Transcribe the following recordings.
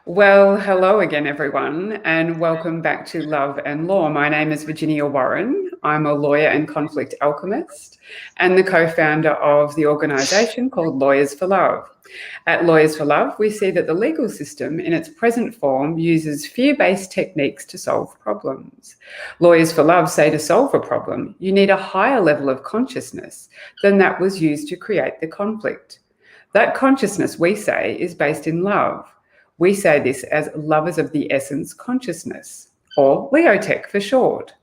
Well, hello again, everyone, and welcome back to Love and Law. My name is Virginia Warren. I'm a lawyer and conflict alchemist and the co-founder of the organisation called Lawyers for Love. At Lawyers for Love, we see that the legal system in its present form uses fear-based techniques to solve problems. Lawyers for Love say to solve a problem, you need a higher level of consciousness than that was used to create the conflict. That consciousness, we say, is based in love. We say this as lovers of the essence consciousness, or Leotech for short.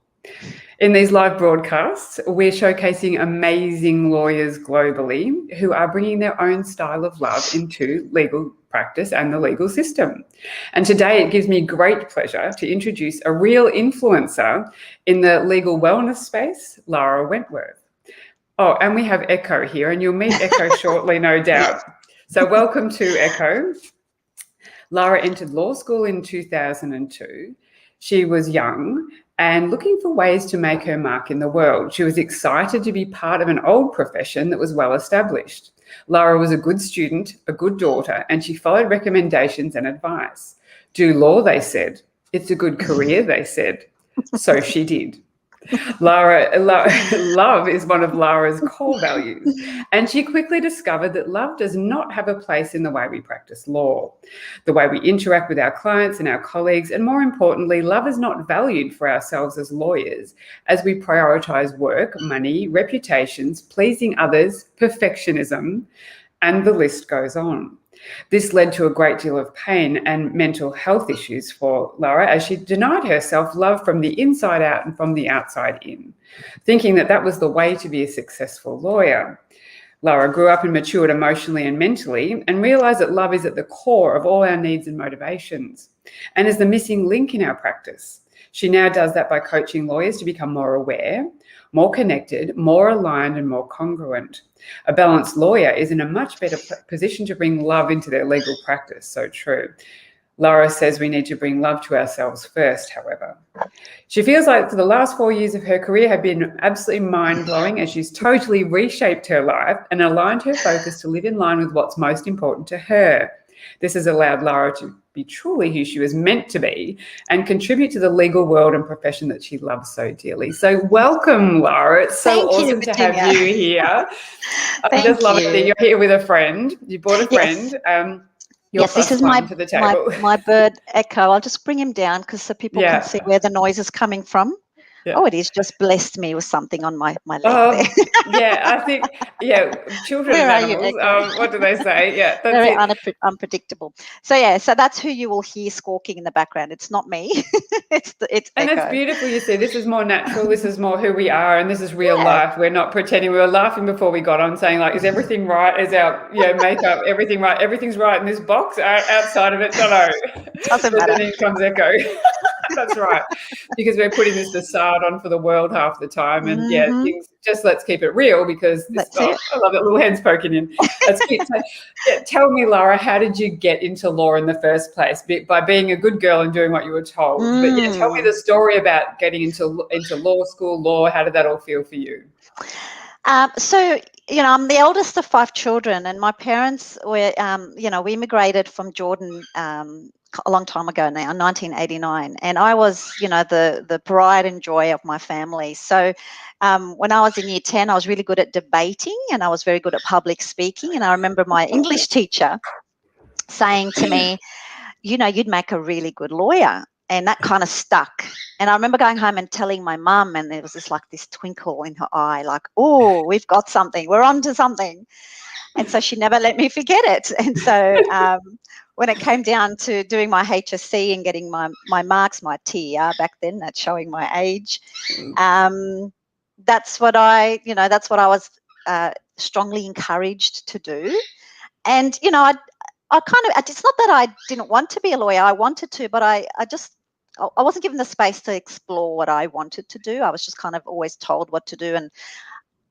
In these live broadcasts, we're showcasing amazing lawyers globally who are bringing their own style of love into legal practice and the legal system. And today it gives me great pleasure to introduce a real influencer in the legal wellness space, Lara Wentworth. Oh, and we have Echo here, and you'll meet Echo shortly, no doubt. So welcome to Echo. Lara entered law school in 2002. She was young and looking for ways to make her mark in the world. She was excited to be part of an old profession that was well established. Lara was a good student, a good daughter, and she followed recommendations and advice. Do law, they said. It's a good career, they said. So she did. Love is one of Lara's core values, and she quickly discovered that love does not have a place in the way we practice law, the way we interact with our clients and our colleagues, and more importantly, love is not valued for ourselves as lawyers as we prioritise work, money, reputations, pleasing others, perfectionism, and the list goes on. This led to a great deal of pain and mental health issues for Lara as she denied herself love from the inside out and from the outside in, thinking that that was the way to be a successful lawyer. Lara grew up and matured emotionally and mentally and realised that love is at the core of all our needs and motivations and is the missing link in our practice. She now does that by coaching lawyers to become more aware, more connected, more aligned, and more congruent. A balanced lawyer is in a much better position to bring love into their legal practice. So true. Lara says we need to bring love to ourselves first, however. She feels like for the last 4 years of her career have been absolutely mind-blowing as she's totally reshaped her life and aligned her focus to live in line with what's most important to her. This has allowed Lara to be truly who she was meant to be and contribute to the legal world and profession that she loves so dearly. So welcome, Lara. It's so awesome to have you here. I just love it that you're here with a friend. You brought a friend. Yes, this is my bird Echo. I'll just bring him down so people can see where the noise is coming from. Yeah. Oh, it is just blessed me with something on my leg there. I think, children and animals, what do they say? Yeah, that's very unpredictable. So that's who you will hear squawking in the background. It's not me. it's and Echo. It's beautiful, you see. This is more natural. This is more who we are, and this is real life. We're not pretending. We were laughing before we got on, saying like, is everything right? Is our makeup, everything right? Everything's right in this box. Outside of it, no. Doesn't matter. Then in comes Echo. That's right, because we're putting this facade on for the world half the time, and things. Just let's keep it real because I love it. Little hands poking in. That's cute. So, tell me, Lara, how did you get into law in the first place? By being a good girl and doing what you were told. But tell me the story about getting into law school. Law. How did that all feel for you? So I'm the eldest of 5 children, and my parents were, we immigrated from Jordan a long time ago now, 1989, and I was, the pride and joy of my family. So when I was in year 10, I was really good at debating, and I was very good at public speaking. And I remember my English teacher saying to me, you'd make a really good lawyer. And that kind of stuck. And I remember going home and telling my mum, and there was this twinkle in her eye, like, oh, we've got something. We're on to something. And so she never let me forget it. And so when it came down to doing my HSC and getting my marks, my TER back then, that's showing my age, that's what I was strongly encouraged to do. And, I kind of, it's not that I didn't want to be a lawyer. I wanted to, but I wasn't given the space to explore what I wanted to do. I was just kind of always told what to do. And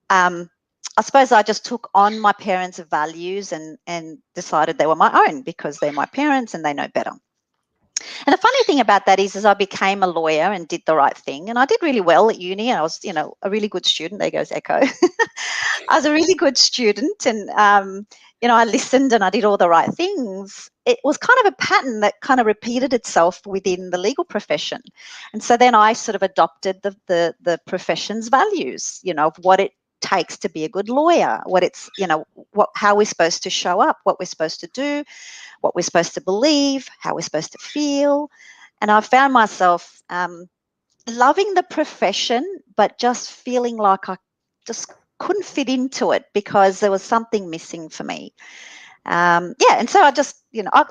I suppose I just took on my parents' values and decided they were my own because they're my parents and they know better. And the funny thing about that is I became a lawyer and did the right thing. And I did really well at uni. I was, a really good student. There goes Echo. I was a really good student. And, I listened and I did all the right things, it was kind of a pattern that kind of repeated itself within the legal profession. And so then I sort of adopted the profession's values, of what it takes to be a good lawyer, what it's, how we're supposed to show up, what we're supposed to do, what we're supposed to believe, how we're supposed to feel. And I found myself loving the profession, but just feeling like I just couldn't fit into it because there was something missing for me. And so I just,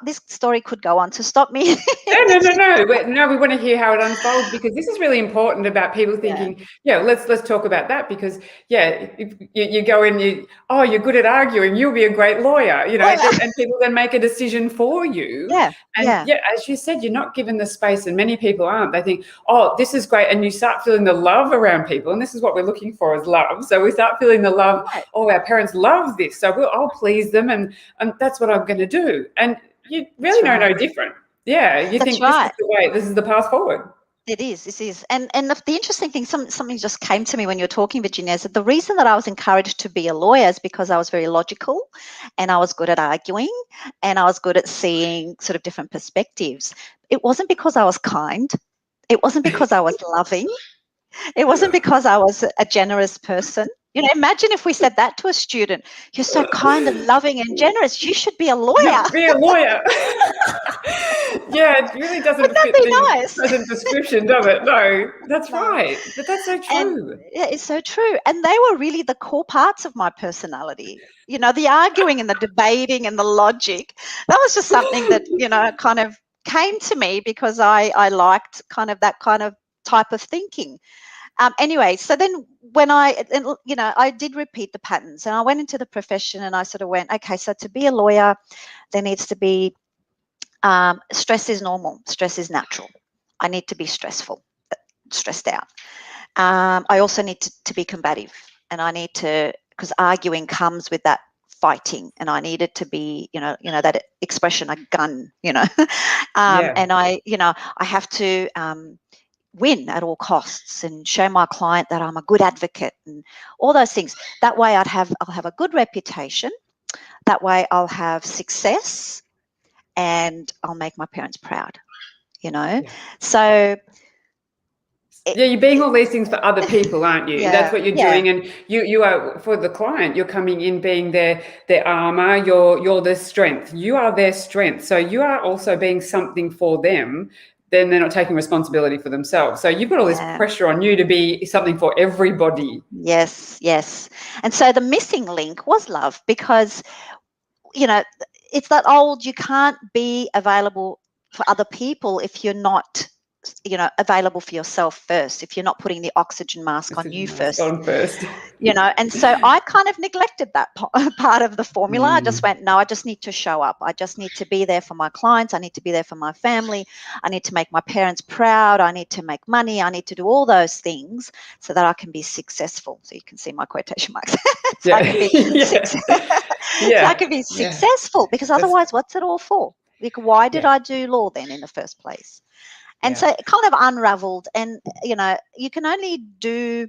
this story could go on, to stop me. No. We want to hear how it unfolds, because this is really important about people thinking, let's talk about that, because if you go in, you're good at arguing, you'll be a great lawyer, and people then make a decision for you. As you said, you're not given the space, and many people aren't. They think, this is great, and you start feeling the love around people, and this is what we're looking for, is love. So we start feeling the love. Right. Our parents love this, so I'll please them, and that's what I'm going to do. And you really know no different. Yeah, you think this is the way, this is the path forward. It is. This is, and the interesting thing, something just came to me when you were talking, Virginia, is that the reason that I was encouraged to be a lawyer is because I was very logical, and I was good at arguing, and I was good at seeing sort of different perspectives. It wasn't because I was kind. It wasn't because I was loving. It wasn't because I was a generous person. Imagine if we said that to a student: "You're so kind and loving and generous. You should be a lawyer." Be a lawyer. It really doesn't fit the present description, does it? No, that's right. But that's so true. And, it's so true. And they were really the core parts of my personality. The arguing and the debating and the logic. That was just something that, kind of came to me because I liked kind of that kind of type of thinking. Anyway, so then when I did repeat the patterns, and I went into the profession, and I sort of went, okay, so to be a lawyer, there needs to be, stress is normal. Stress is natural. I need to be stressed out. I also need to be combative, and I need to, because arguing comes with that fighting, and I needed to be, that expression, a gun, and I have to, win at all costs and show my client that I'm a good advocate and all those things. That way I'll have a good reputation. That way I'll have success, and I'll make my parents proud, So you're being all these things for other people, aren't you? That's what you're doing. And you are, for the client, you're coming in being their armor, you're their strength. You are their strength. So you are also being something for them. Then they're not taking responsibility for themselves. So you've got all this pressure on you to be something for everybody. Yes. And so the missing link was love, because, it's that old, you can't be available for other people if you're not, available for yourself first, if you're not putting the oxygen mask on you first. And so I kind of neglected that part of the formula. I just went, no, I just need to show up. I just need to be there for my clients. I need to be there for my family. I need to make my parents proud. I need to make money. I need to do all those things so that I can be successful. So you can see my quotation marks. I can be successful, because otherwise what's it all for? Like, why did I do law then in the first place? And so it kind of unraveled, and, you can only do...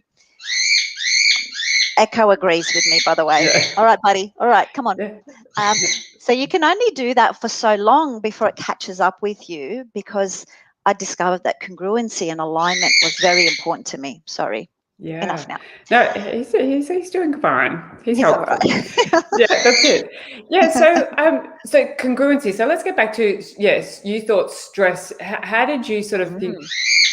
Echo agrees with me, by the way. All right, buddy. All right, come on. So you can only do that for so long before it catches up with you, because I discovered that congruency and alignment was very important to me. Sorry. Yeah. Enough now. No, he's doing fine. He's helpful. All right. That's it. Yeah. So congruency. So let's get back to, yes, you thought stress. How did you sort of think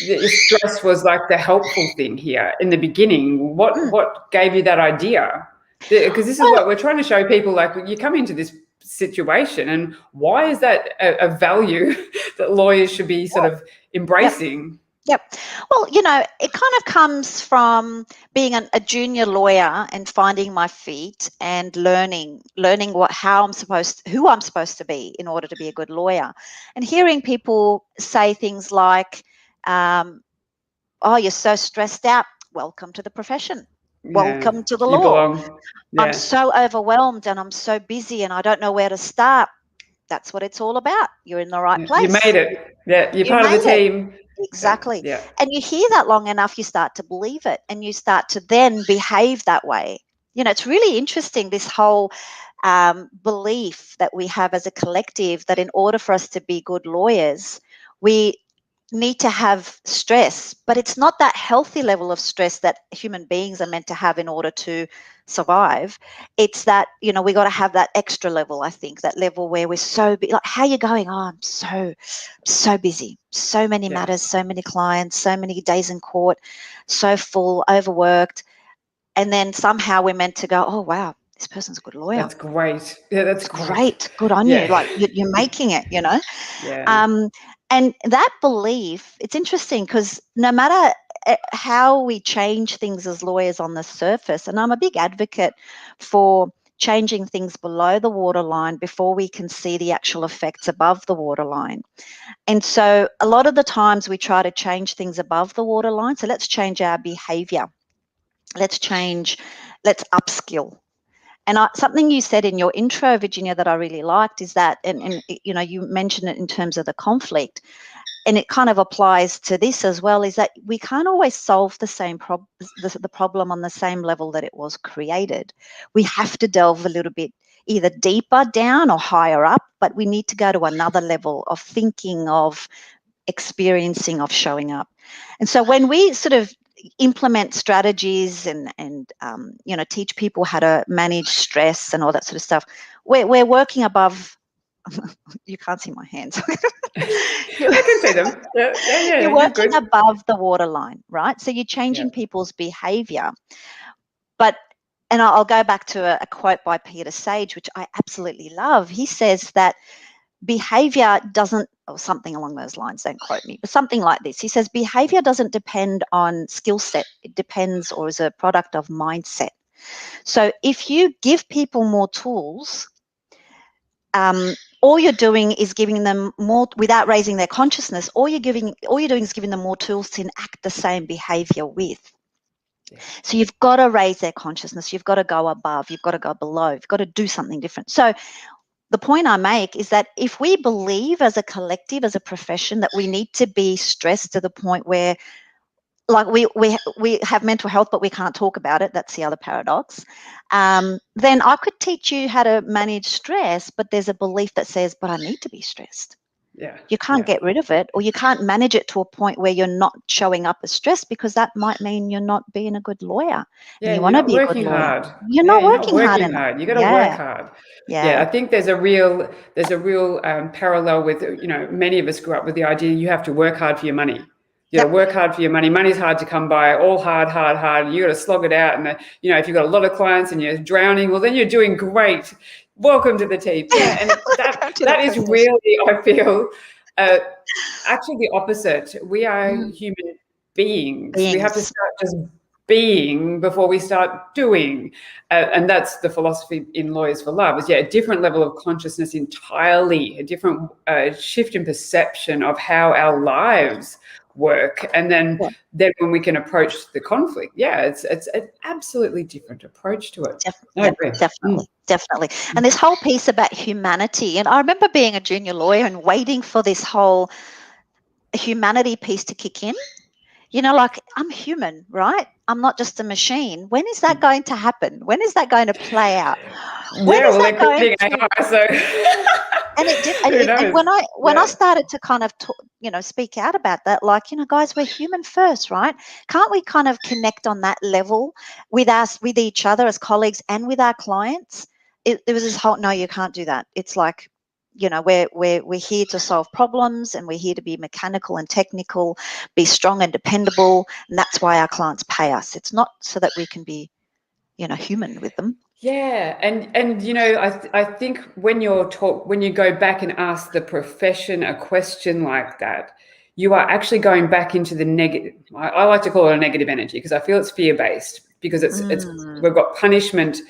that stress was like the helpful thing here in the beginning? What gave you that idea? Because this is what we're trying to show people. Like, you come into this situation, and why is that a value that lawyers should be sort of embracing? Yep. Well, it kind of comes from being a junior lawyer and finding my feet and learning who I'm supposed to be in order to be a good lawyer, and hearing people say things like, "Oh, you're so stressed out. Welcome to the profession. Welcome to the law. I'm so overwhelmed and I'm so busy and I don't know where to start." That's what it's all about. You're in the right place. You made it. Yeah, you're part of the team. Exactly. And you hear that long enough, you start to believe it, and you start to then behave that way. It's really interesting, this whole belief that we have as a collective that in order for us to be good lawyers, we need to have stress, but it's not that healthy level of stress that human beings are meant to have in order to survive. It's that, we got to have that extra level, I think, that level where we're so like, how are you going? Oh, I'm so busy, so many matters, so many clients, so many days in court, so full, overworked. And then somehow we're meant to go, oh, wow, this person's a good lawyer. That's great. Yeah, that's great. Good on you. Like you're making it, Yeah. And that belief, it's interesting because no matter how we change things as lawyers on the surface, and I'm a big advocate for changing things below the waterline before we can see the actual effects above the waterline. And so a lot of the times we try to change things above the waterline. So let's change our behavior. Let's upskill. And something you said in your intro, Virginia, that I really liked is that, and you mentioned it in terms of the conflict, and it kind of applies to this as well, is that we can't always solve the same the problem on the same level that it was created. We have to delve a little bit either deeper down or higher up, but we need to go to another level of thinking, of experiencing, of showing up. And so when we sort of implement strategies and teach people how to manage stress and all that sort of stuff, we're working above. You can't see my hands. I can see them. Yeah. You're working above the waterline, right? So you're changing people's behavior. And I'll go back to a quote by Peter Sage, which I absolutely love. He says that behavior doesn't, or something along those lines, don't quote me, but something like this. He says behavior doesn't depend on skill set. It depends, or is a product of mindset. So if you give people more tools, all you're doing is giving them more without raising their consciousness. All you're doing is giving them more tools to enact the same behavior with. So you've got to raise their consciousness. You've got to go above. You've got to go below. You've got to do something different. So the point I make is that if we believe as a collective, as a profession, that we need to be stressed to the point where, like, we have mental health, but we can't talk about it. That's the other paradox. Then I could teach you how to manage stress, but there's a belief that says, but I need to be stressed. Yeah. You can't get rid of it, or you can't manage it to a point where you're not showing up as stressed, because that might mean you're not being a good lawyer. Yeah, and you want to be a good lawyer. hard. You're not working hard enough. You got to work hard. Yeah. I think there's a real parallel with, many of us grew up with the idea you have to work hard for your money. You got to work hard for your money. Money's hard to come by, all hard. You got to slog it out. And, if you've got a lot of clients and you're drowning, well, then you're doing great. Welcome to the team. Yeah, and that is really, I feel, actually the opposite. We are human beings. We have to start just being before we start doing. And that's the philosophy in Lawyers for Love, is a different level of consciousness entirely, a different shift in perception of how our lives work. And then when we can approach the conflict, it's an absolutely different approach to it. Definitely. And this whole piece about humanity, and I remember being a junior lawyer and waiting for this whole humanity piece to kick in. Like, I'm human, right? I'm not just a machine. When is that going to happen? When is that going to play out? And it did. And when I started to kind of speak out about that, like, guys, we're human first, right? Can't we kind of connect on that level with each other as colleagues and with our clients? There was this whole, no, you can't do that. It's like, we're here to solve problems, and we're here to be mechanical and technical, be strong and dependable, and that's why our clients pay us. It's not so that we can be, human with them. Yeah, and I think when you go back and ask the profession a question like that, you are actually going back into the negative. I like to call it a negative energy, because I feel it's fear-based, because it's we've got punishment.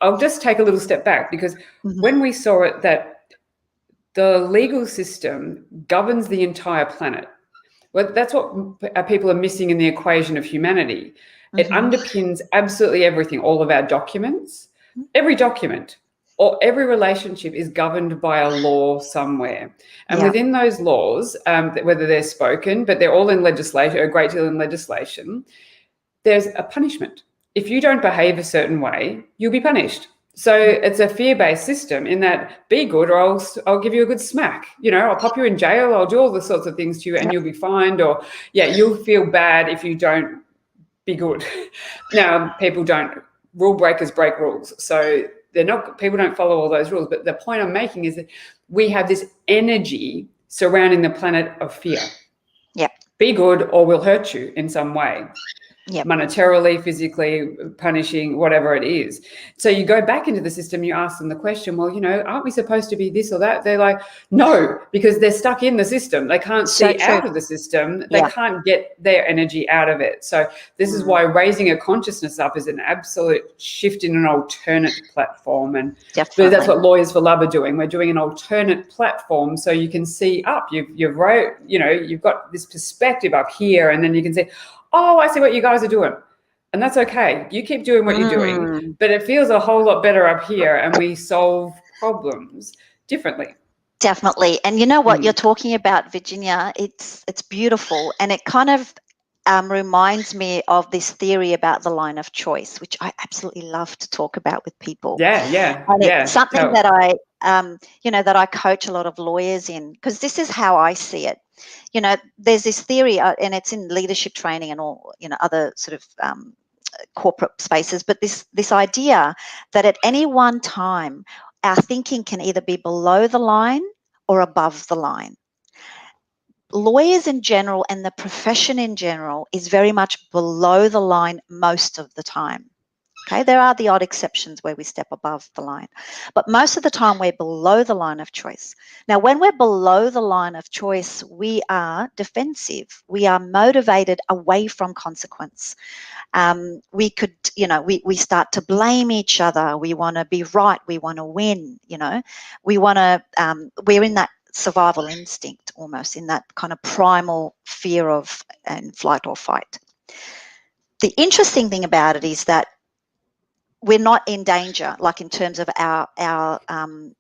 I'll just take a little step back, because when we saw it that the legal system governs the entire planet, well, that's what people are missing in the equation of humanity. It underpins absolutely everything, all of our documents. Every document or every relationship is governed by a law somewhere. And within those laws, whether they're spoken, but they're all in legislation, a great deal in legislation, there's a punishment. If you don't behave a certain way, you'll be punished. So it's a fear-based system in that be good or I'll give you a good smack. I'll pop you in jail. I'll do all the sorts of things to you and you'll be fined. Or, you'll feel bad if you don't be good. Now, rule breakers break rules. So people don't follow all those rules. But the point I'm making is that we have this energy surrounding the planet of fear. Yep. Be good or we'll hurt you in some way. Yep. Monetarily, physically, punishing, whatever it is. So you go back into the system, you ask them the question, well, aren't we supposed to be this or that? They're like, no, because they're stuck in the system. They can't see out of the system. They can't get their energy out of it. So this is why raising a consciousness up is an absolute shift in an alternate platform. And Definitely. That's what Lawyers for Love are doing. We're doing an alternate platform so you can see up. You've got this perspective up here, and then you can see, oh, I see what you guys are doing. And that's okay. You keep doing what you're doing, but it feels a whole lot better up here and we solve problems differently. Definitely. And you know what you're talking about, Virginia, it's beautiful. And it kind of reminds me of this theory about the line of choice, which I absolutely love to talk about with people. Yeah. And it's something that I coach a lot of lawyers in, because this is how I see it. There's this theory, and it's in leadership training and all, other sort of corporate spaces, but this idea that at any one time, our thinking can either be below the line or above the line. Lawyers in general and the profession in general is very much below the line most of the time. Okay, there are the odd exceptions where we step above the line, but most of the time we're below the line of choice. Now, when we're below the line of choice, we are defensive. We are motivated away from consequence. We could, we start to blame each other. We want to be right. We want to win. We're in that survival instinct, almost in that kind of primal fear of flight or fight. The interesting thing about it is that we're not in danger, like in terms of our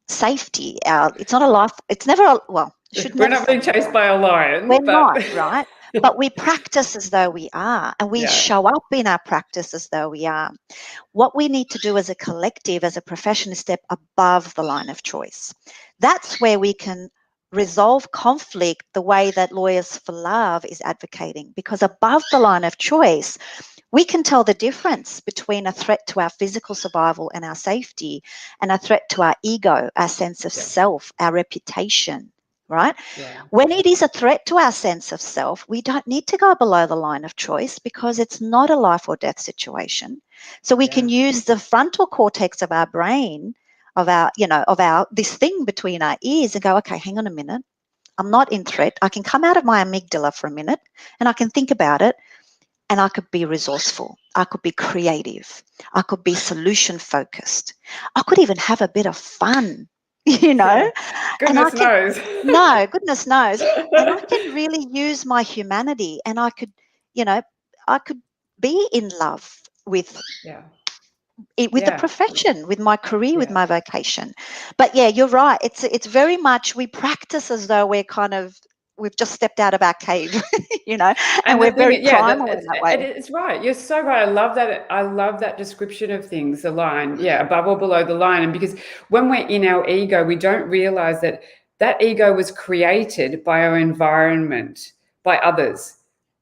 safety. It's not a life. It's never. We're not being chased by a lion. We're not, right? But we practice as though we are, and we show up in our practice as though we are. What we need to do as a collective, as a profession, is step above the line of choice. That's where we can resolve conflict the way that Lawyers for Love is advocating, because above the line of choice, we can tell the difference between a threat to our physical survival and our safety and a threat to our ego, our sense of self, our reputation, right? Yeah. When it is a threat to our sense of self, we don't need to go below the line of choice because it's not a life or death situation. So we can use the frontal cortex of our brain, of this thing between our ears, and go, okay, hang on a minute. I'm not in threat. I can come out of my amygdala for a minute and I can think about it. And I could be resourceful. I could be creative. I could be solution focused. I could even have a bit of fun, Yeah. Goodness knows. No, goodness knows. And I can really use my humanity, and I could be in love with the profession, with my career, with my vocation. But you're right. It's very much, we practice as though we've just stepped out of our cave, and we're very primal in that way. It's right. You're so right. I love that description of things, the line, above or below the line. And because when we're in our ego, we don't realize that ego was created by our environment, by others.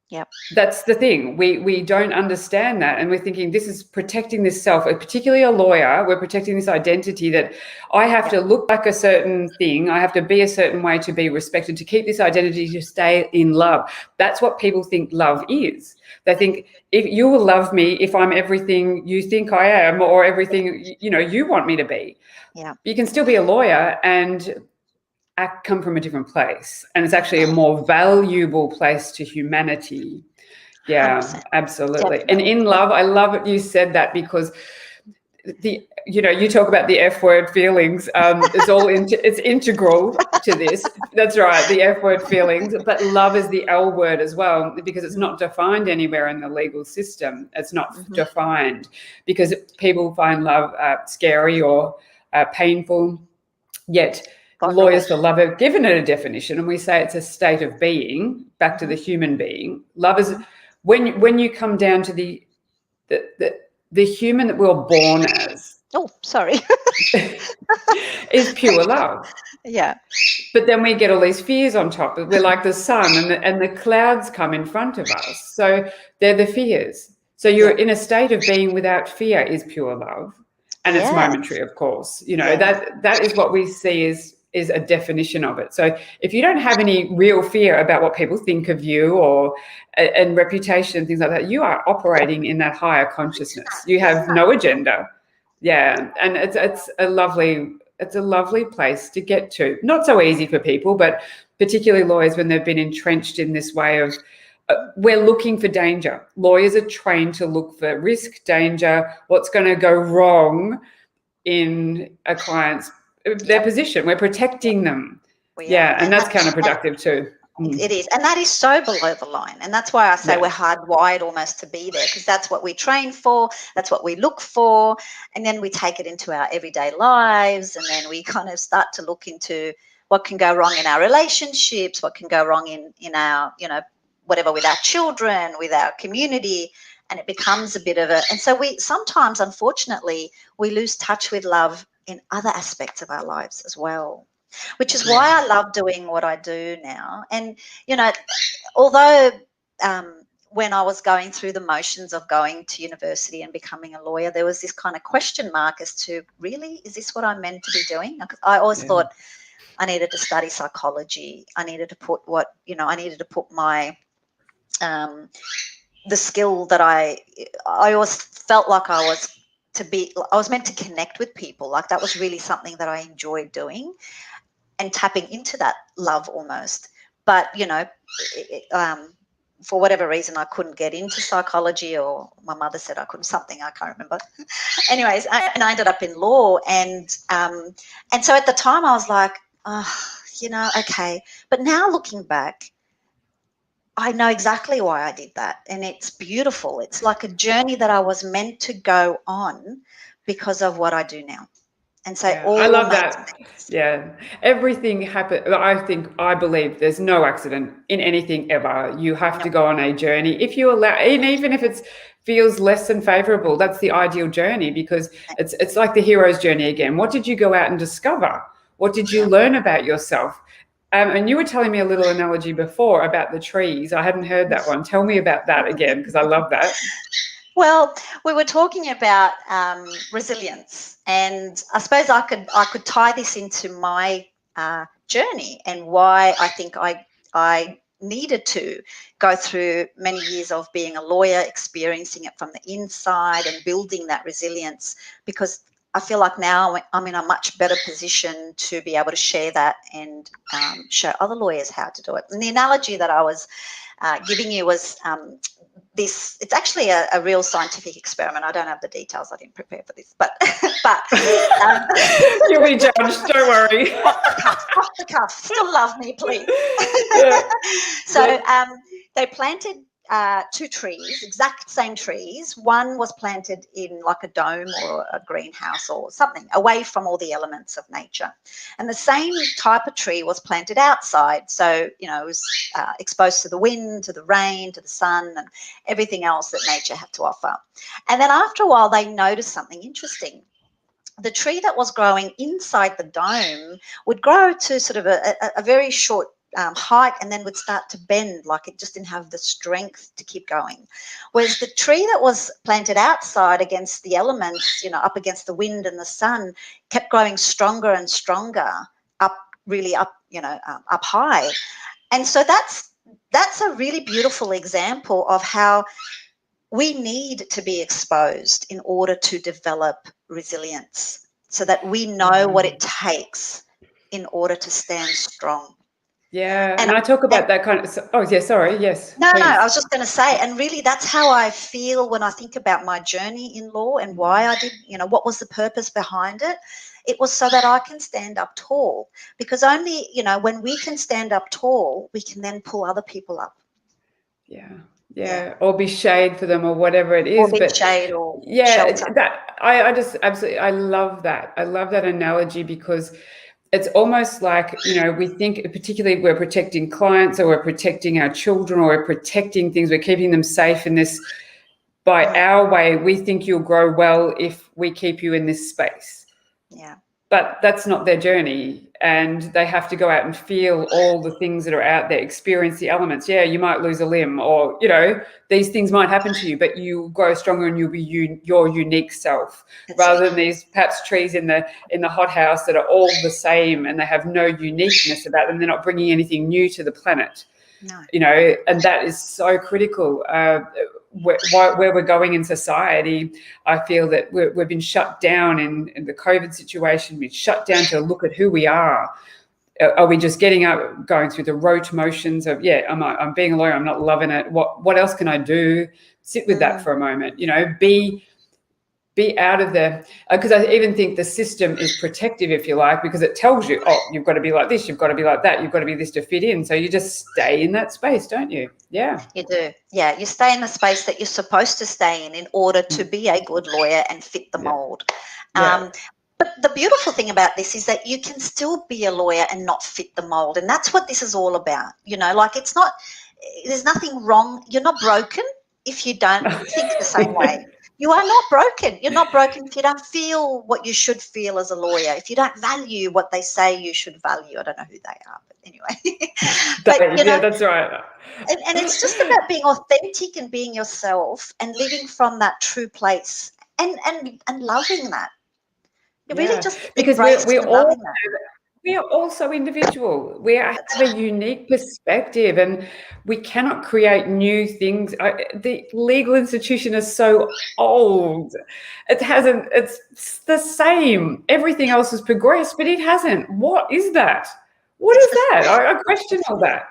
Yep. That's the thing. We don't understand that. And we're thinking this is protecting this self, particularly a lawyer. We're protecting this identity that I have to look like a certain thing. I have to be a certain way to be respected, to keep this identity, to stay in love. That's what people think love is. They think if you will love me if I'm everything you think I am, or everything, you want me to be. Yeah. You can still be a lawyer and come from a different place, and it's actually a more valuable place to humanity. Yeah, 100%. Absolutely. Definitely. And in love, I love it you said that, because you talk about the F word feelings. It's integral to this. That's right, the F word feelings. But love is the L word as well, because it's not defined anywhere in the legal system. It's not defined, because people find love scary or painful. Yet Lawyers for Love have given it a definition, and we say it's a state of being, back to the human being. Love is when you come down to the human that we were born as. Oh, sorry. is pure love. Yeah. But then we get all these fears on top. We're like the sun, and the clouds come in front of us. So they're the fears. So you're in a state of being without fear is pure love. And it's Yeah. momentary, of course. Yeah. That is what we see is a definition of it. So if you don't have any real fear about what people think of you or and reputation and things like that, you are operating in that higher consciousness. You have no agenda. Yeah. And it's a lovely place to get to. Not so easy for people, but particularly lawyers when they've been entrenched in this way of we're looking for danger. Lawyers are trained to look for risk, danger, what's going to go wrong in a client's their position. We're protecting them. And that's counterproductive too. It is. And that is so below the line. And that's why I say we're hardwired almost to be there, because that's what we train for. That's what we look for. And then we take it into our everyday lives. And then we kind of start to look into what can go wrong in our relationships, what can go wrong in our, whatever, with our children, with our community. And it becomes a bit of and so we sometimes, unfortunately, we lose touch with love in other aspects of our lives as well. Which is why I love doing what I do now. And, although when I was going through the motions of going to university and becoming a lawyer, there was this kind of question mark as to, really, is this what I'm meant to be doing? I always thought I needed to study psychology. I needed to put my the skill that I always felt like I was meant to connect with people. Like that was really something that I enjoyed doing. And tapping into that love almost. But, for whatever reason, I couldn't get into psychology, or my mother said I couldn't, something, I can't remember. Anyways, and I ended up in law. And so at the time I was like, okay. But now looking back, I know exactly why I did that. And it's beautiful. It's like a journey that I was meant to go on because of what I do now. And so I love that. Yeah. Everything happened. I believe there's no accident in anything ever. You have to go on a journey. If you allow, and even if it feels less than favorable, that's the ideal journey, because it's like the hero's journey again. What did you go out and discover? What did you learn about yourself? And you were telling me a little analogy before about the trees. I hadn't heard that one. Tell me about that again, because I love that. Well, we were talking about resilience, and I suppose I could tie this into my journey and why I think I needed to go through many years of being a lawyer, experiencing it from the inside and building that resilience, because I feel like now I'm in a much better position to be able to share that and show other lawyers how to do it. And the analogy that I was giving you was it's actually a real scientific experiment. I don't have the details. I didn't prepare for this, but you'll be judged. Don't worry. Off the cuff. Still love me, please. So they planted 2 trees, exact same trees. One was planted in like a dome or a greenhouse or something, away from all the elements of nature. And the same type of tree was planted outside. So, it was exposed to the wind, to the rain, to the sun, and everything else that nature had to offer. And then after a while, they noticed something interesting. The tree that was growing inside the dome would grow to sort of a very short height, and then would start to bend, like it just didn't have the strength to keep going. Whereas the tree that was planted outside against the elements, up against the wind and the sun, kept growing stronger and stronger, up high. And so that's a really beautiful example of how we need to be exposed in order to develop resilience, so that we know what it takes in order to stand strong. Yeah, and I talk about that kind of. Oh, yeah, sorry. Yes. No, I was just going to say, and really that's how I feel when I think about my journey in law and why I did, what was the purpose behind it. It was so that I can stand up tall, because only, when we can stand up tall, we can then pull other people up. Yeah. Or be shade for them, or whatever it is. Or be shade or shelter. I just absolutely, I love that. I love that analogy, because it's almost like, we think, particularly we're protecting clients, or we're protecting our children, or we're protecting things, we're keeping them safe in this by our way, we think you'll grow well if we keep you in this space. Yeah. But that's not their journey, and they have to go out and feel all the things that are out there, experience the elements. Yeah, you might lose a limb, or, you know, these things might happen to you, but you grow stronger and you'll be your unique self. That's rather than these perhaps trees in the hothouse that are all the same and they have no uniqueness about them. They're not bringing anything new to the planet. No. You know, and that is so critical. Where we're going in society, I feel that we've been shut down in the COVID situation. We've shut down to look at who we are. Are we just getting up, going through the rote motions of, yeah, I'm being a lawyer, I'm not loving it. What else can I do? Sit with that for a moment. You know, be out of the, because I even think the system is protective, if you like, because it tells you, oh, you've got to be like this, you've got to be like that, you've got to be this to fit in. So you just stay in that space, don't you? Yeah. You do. Yeah. You stay in the space that you're supposed to stay in order to be a good lawyer and fit the mold. Yeah. But the beautiful thing about this is that you can still be a lawyer and not fit the mold. And that's what this is all about. You know, like there's nothing wrong. You're not broken if you don't think the same way. You are not broken. You're not broken if you don't feel what you should feel as a lawyer, if you don't value what they say you should value. I don't know who they are, but anyway. But, yeah, that's right. And it's just about being authentic and being yourself and living from that true place and loving that. You really just because we are also individual. We have a unique perspective, and we cannot create new things. The legal institution is so old. It's the same. Everything else has progressed, but it hasn't. What is that? What is that? I question all that.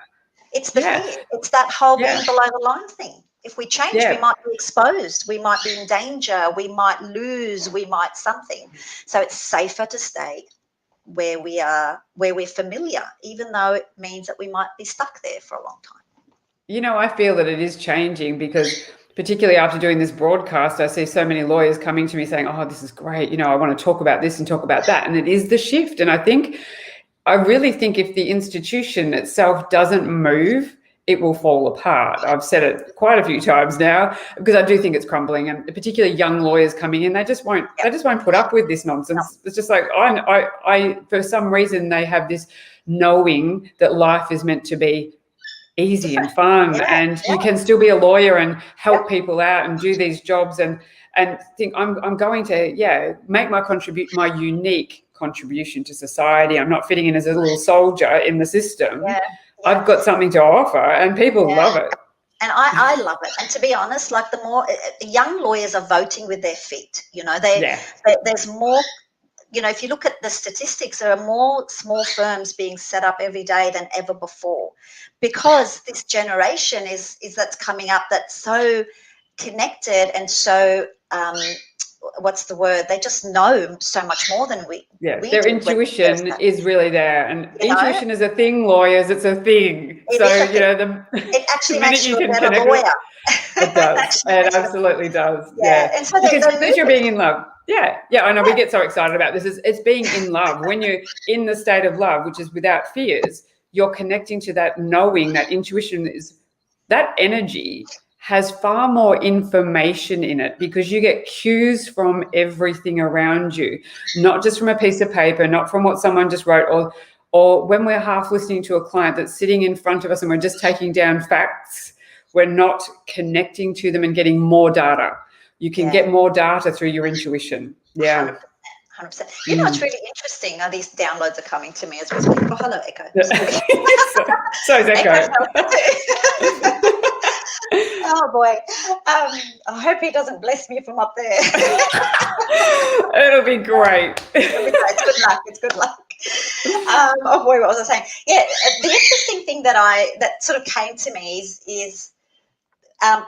It's the fear. It's that whole being below the line thing. If we change, we might be exposed. We might be in danger. We might lose. We might something. So it's safer to stay where we are, where we're familiar, even though it means that we might be stuck there for a long time. You know, I feel that it is changing because particularly after doing this broadcast, I see so many lawyers coming to me saying, oh, this is great. You know, I want to talk about this and talk about that. And it is the shift. And I really think if the institution itself doesn't move, it will fall apart. I've said it quite a few times now because I do think it's crumbling, and particularly young lawyers coming in, they just won't put up with this nonsense. It's just like I for some reason they have this knowing that life is meant to be easy and fun, and you can still be a lawyer and help people out and do these jobs and think I'm going to make my unique contribution to society. I'm not fitting in as a little soldier in the system. I've got something to offer, and people love it. And I love it. And to be honest, like the more young lawyers are voting with their feet, you know, there's more, you know, if you look at the statistics, there are more small firms being set up every day than ever before, because this generation is that's coming up that's so connected and so what's the word? They just know so much more than we. Yeah, their intuition is really there, and intuition is a thing. Lawyers, it's a thing. It actually makes you a better lawyer. It does. It absolutely does. Yeah. And so because you're being in love. Yeah. I know. We get so excited about this. It's being in love. When you're in the state of love, which is without fears, you're connecting to that knowing, that intuition is that energy has far more information in it because you get cues from everything around you, not just from a piece of paper, not from what someone just wrote, or when we're half listening to a client that's sitting in front of us and we're just taking down facts, we're not connecting to them and getting more data. You can get more data through your intuition. Yeah. 100%. You know, what's really interesting are these downloads are coming to me as we speak. Oh, hello, Echo. So is Echo. Oh boy, I hope he doesn't bless me from up there. It'll be great. It's good luck. Oh boy, what was I saying? Yeah, the interesting thing that sort of came to me is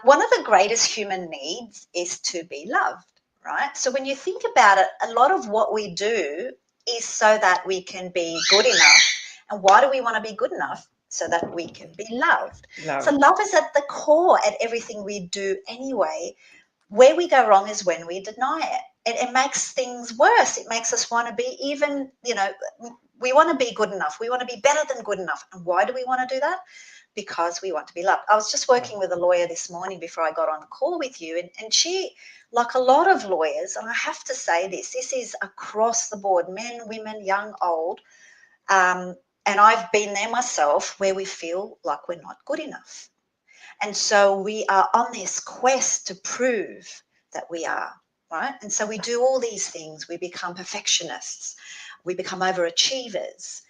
one of the greatest human needs is to be loved, right? So when you think about it, a lot of what we do is so that we can be good enough. And why do we want to be good enough? So that we can be loved. So love is at the core at everything we do anyway. Where we go wrong is when we deny it. It makes things worse. It makes us want to be even, you know, We want to be good enough. We want to be better than good enough. And why do we want to do that? Because we want to be loved. I was just working with a lawyer this morning before I got on the call with you, and she, like a lot of lawyers, and I have to say this is across the board, men, women, young, old, and I've been there myself, where we feel like we're not good enough. And so we are on this quest to prove that we are, right? And so we do all these things. We become perfectionists. We become overachievers.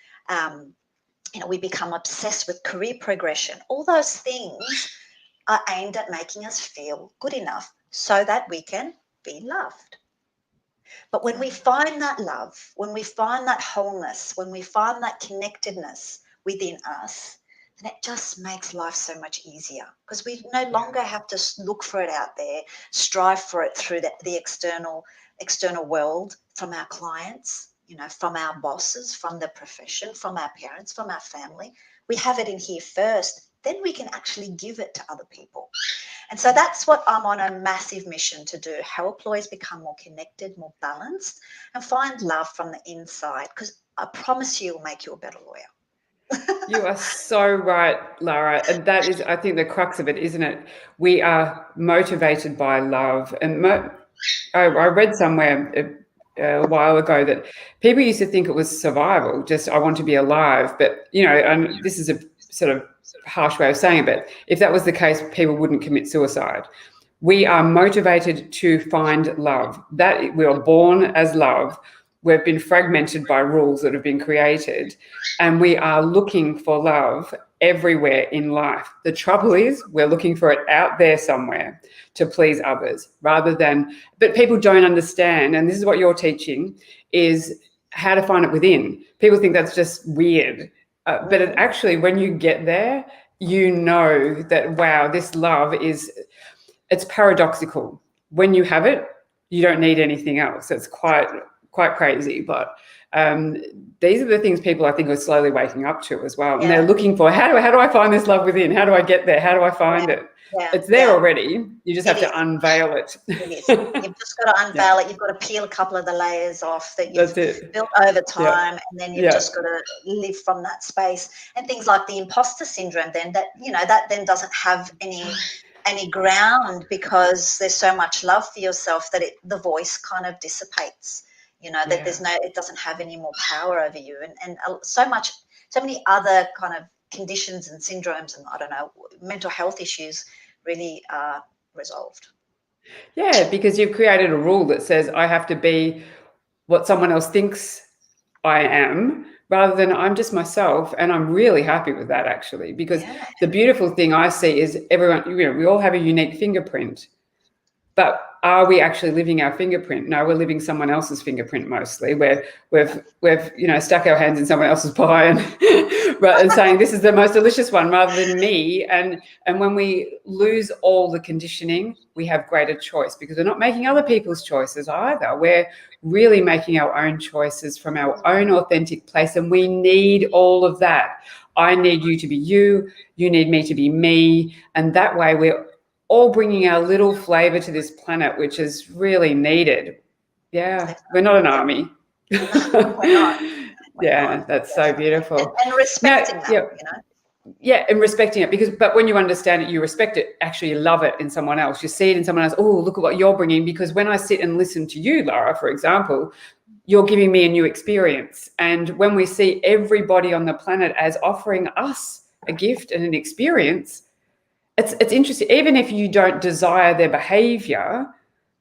We become obsessed with career progression. All those things are aimed at making us feel good enough so that we can be loved. But when we find that love, when we find that wholeness, when we find that connectedness within us, then it just makes life so much easier, because we no longer have to look for it out there, strive for it through the external world, from our clients, from our bosses, from the profession, from our parents, from our family. We have it in here first, then we can actually give it to other people. And so that's what I'm on a massive mission to do, help lawyers become more connected, more balanced, and find love from the inside, because I promise you, it'll make you a better lawyer. You are so right, Lara. And that is, I think, the crux of it, isn't it? We are motivated by love. And I read somewhere a while ago that people used to think it was survival, just I want to be alive. But, and this is a sort of harsh way of saying it, but if that was the case, people wouldn't commit suicide. We are motivated to find love. That we are born as love. We've been fragmented by rules that have been created, and we are looking for love everywhere in life. The trouble is we're looking for it out there somewhere to please others but people don't understand, and this is what you're teaching, is how to find it within. People think that's just weird. But actually, when you get there, you know that, wow, this love it's paradoxical. When you have it, you don't need anything else. It's quite crazy. But these are the things people, I think, are slowly waking up to as well. And they're looking for, how do I find this love within? How do I get there? How do I find it? Yeah. It's there already. You just have to unveil it. It is. You've just got to unveil it. You've got to peel a couple of the layers off that you've built over time, and then you've just got to live from that space. And things like the imposter syndrome, then that then doesn't have any ground, because there's so much love for yourself that the voice kind of dissipates. That it doesn't have any more power over you, and so many other kind of conditions and syndromes and mental health issues really are resolved. Yeah, because you've created a rule that says I have to be what someone else thinks I am, rather than I'm just myself, and I'm really happy with that, actually, because the beautiful thing I see is everyone, we all have a unique fingerprint, but are we actually living our fingerprint? No, we're living someone else's fingerprint mostly. We've stuck our hands in someone else's pie and saying this is the most delicious one, rather than me. And when we lose all the conditioning, we have greater choice, because we're not making other people's choices either. We're really making our own choices from our own authentic place, and we need all of that. I need you to be you. You need me to be me, and that way we're all bringing our little flavor to this planet, which is really needed. Yeah, we're not an army. We're not. Yeah, that's so beautiful. And respecting that, Yeah, and respecting it, but when you understand it, you respect it, actually you love it in someone else. You see it in someone else. Oh, look at what you're bringing. Because when I sit and listen to you, Lara, for example, you're giving me a new experience. And when we see everybody on the planet as offering us a gift and an experience, it's interesting. Even if you don't desire their behavior,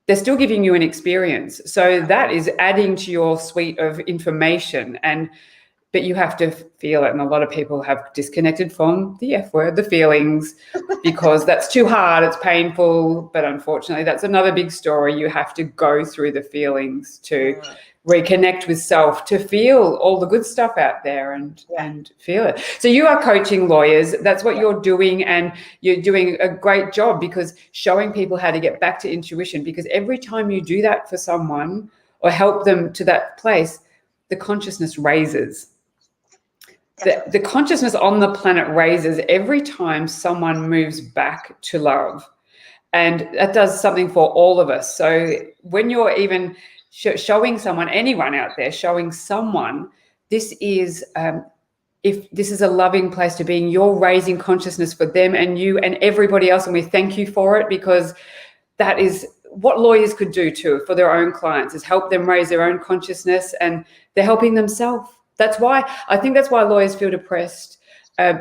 they're still giving you an experience. So that is adding to your suite of information, but you have to feel it. And a lot of people have disconnected from the F word, the feelings, because that's too hard, it's painful. But unfortunately, that's another big story. You have to go through the feelings to reconnect with self, to feel all the good stuff out there and feel it. So you are coaching lawyers. That's what you're doing, and you're doing a great job, because showing people how to get back to intuition, because every time you do that for someone or help them to that place, the consciousness raises. The consciousness on the planet raises every time someone moves back to love. And that does something for all of us. So when you're even showing someone, anyone out there, showing someone this is if this is a loving place to be, you're raising consciousness for them and you and everybody else, and we thank you for it, because that is what lawyers could do too for their own clients, is help them raise their own consciousness, and they're helping themselves. That's why lawyers feel depressed,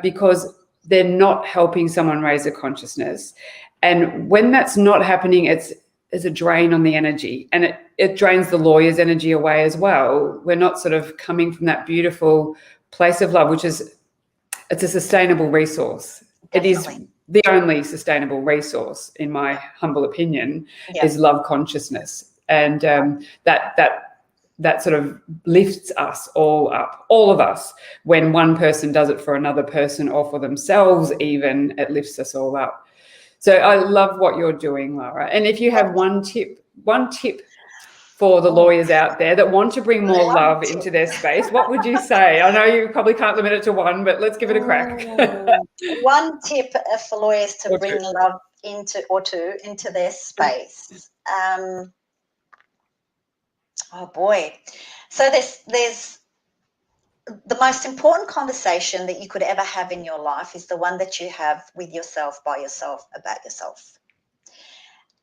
because they're not helping someone raise a consciousness. And when that's not happening, it's a drain on the energy, and it drains the lawyer's energy away as well. We're not sort of coming from that beautiful place of love, which is, it's a sustainable resource. Definitely. It is the only sustainable resource, in my humble opinion, is love consciousness. And that sort of lifts us all up, all of us. When one person does it for another person or for themselves even, it lifts us all up. So I love what you're doing, Lara. And if you have one tip for the lawyers out there that want to bring more love into their space, what would you say? I know you probably can't limit it to one, but let's give it a crack. One tip for lawyers to bring love into their space. Oh boy. So there's the most important conversation that you could ever have in your life is the one that you have with yourself, by yourself, about yourself.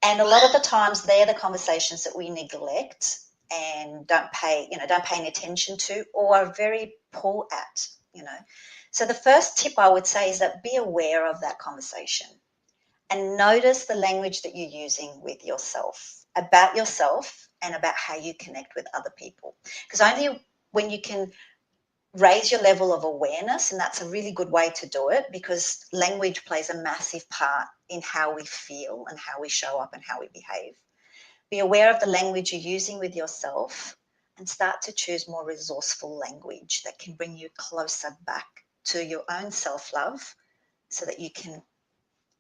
And a lot of the times they're the conversations that we neglect and don't pay any attention to, or are very poor at, So the first tip I would say is that be aware of that conversation and notice the language that you're using with yourself, about yourself and about how you connect with other people. Because only when you can raise your level of awareness, and that's a really good way to do it, because language plays a massive part in how we feel and how we show up and how we behave. Be aware of the language you're using with yourself and start to choose more resourceful language that can bring you closer back to your own self-love, so that you can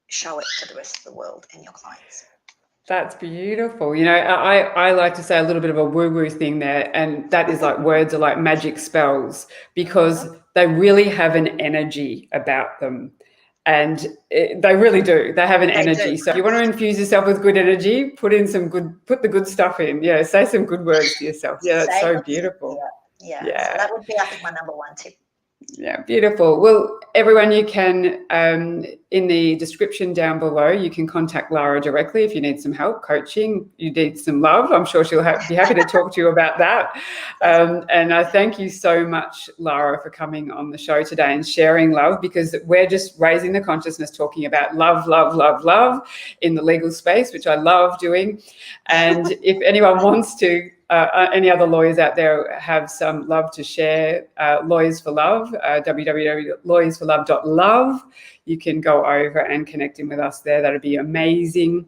show it to the rest of the world and your clients. That's beautiful. I like to say a little bit of a woo-woo thing there, and that is like words are like magic spells, because they really have an energy about them, and they really do. They have an energy. So if you want to infuse yourself with good energy, put the good stuff in. Yeah, say some good words to yourself. Yeah, that's so beautiful. Yeah. So that would be, I think, my number one tip. Yeah, beautiful. Well, everyone, you can, in the description down below, you can contact Lara directly if you need some help, coaching, you need some love. I'm sure she'll be happy to talk to you about that. And I thank you so much, Lara, for coming on the show today and sharing love, because we're just raising the consciousness, talking about love, love, love, love in the legal space, which I love doing. And if anyone wants to, any other lawyers out there have some love to share, Lawyers for Love, www.lawyersforlove.love. You can go over and connect in with us there. That'd be amazing.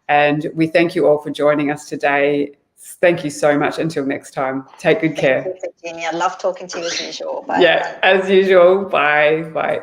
And we thank you all for joining us today. Thank you so much. Until next time, take good care. Thank you, Virginia. I love talking to you as usual. Bye. Yeah, as usual. Bye. Bye.